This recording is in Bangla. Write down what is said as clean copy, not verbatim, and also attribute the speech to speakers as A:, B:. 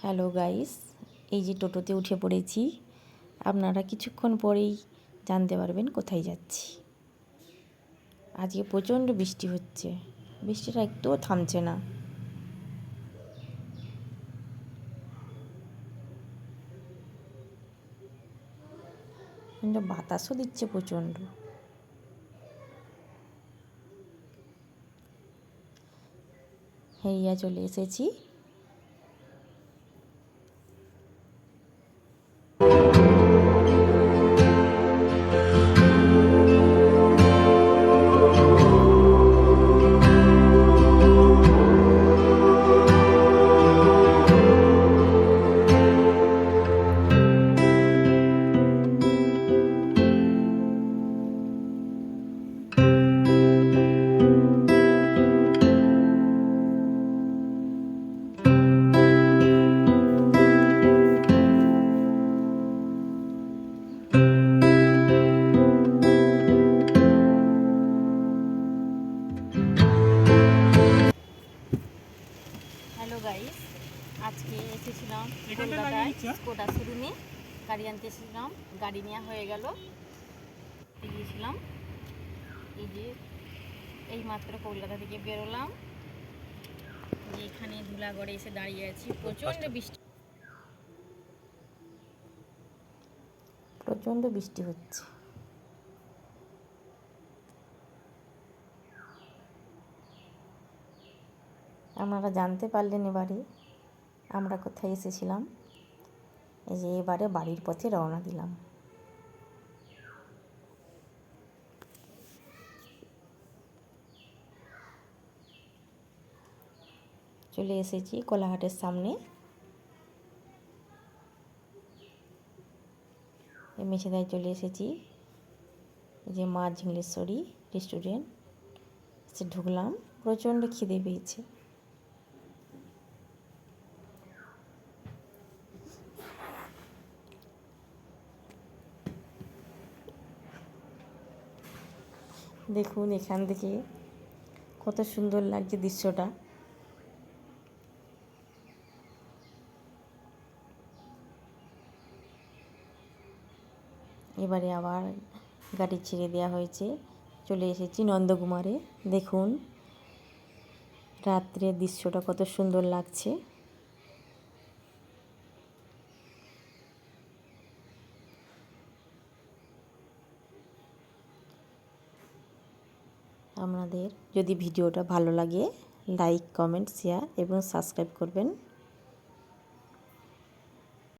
A: হ্যালো গাইস, এই যে টোটোতে উঠে পড়েছি। আপনারা কিছুক্ষণ পরেই জানতে পারবেন কোথায় যাচ্ছি। আজকে প্রচণ্ড বৃষ্টি হচ্ছে, বৃষ্টিটা একটুও থামছে না। বাতাসও দিচ্ছে প্রচণ্ড। হেরিয়া চলে এসেছি। হ্যালো গাইস, আজকে এসেছিলাম কলকাতায় স্কোডা শোরুমে গাড়ি আনতে এসেছিলাম। গাড়ি নেওয়া হয়ে গেল, গিয়েছিলাম। এই যে এই মাত্র কলকাতা থেকে বেরোলাম, যে এখানে ধুলাগড়ে এসে দাঁড়িয়ে আছি। প্রচণ্ড বৃষ্টি হচ্ছে। আপনারা জানতে পারলেন এবারে আমরা কোথায় এসেছিলাম। এই যে এবারে বাড়ির পথে রওনা দিলাম। চলে এসেছি কোলাঘাটের সামনে। মেছেদায় চলে এসেছি। এই যে মা ঝিংলেশ্বরী রেস্টুরেন্ট, সে ঢুকলাম। প্রচণ্ড খিদে পেয়েছে। দেখুন এখান থেকে কত সুন্দর লাগছে দৃশ্যটা। এবারে আবার গাড়ি ছেড়ে দেওয়া হয়েছে, চলে এসেছি নন্দকুমারে। দেখুন রাত্রের দৃশ্যটা কত সুন্দর লাগছে। আপনাদের যদি ভিডিওটা ভালো লাগে, লাইক, কমেন্ট, শেয়ার এবং সাবস্ক্রাইব করবেন।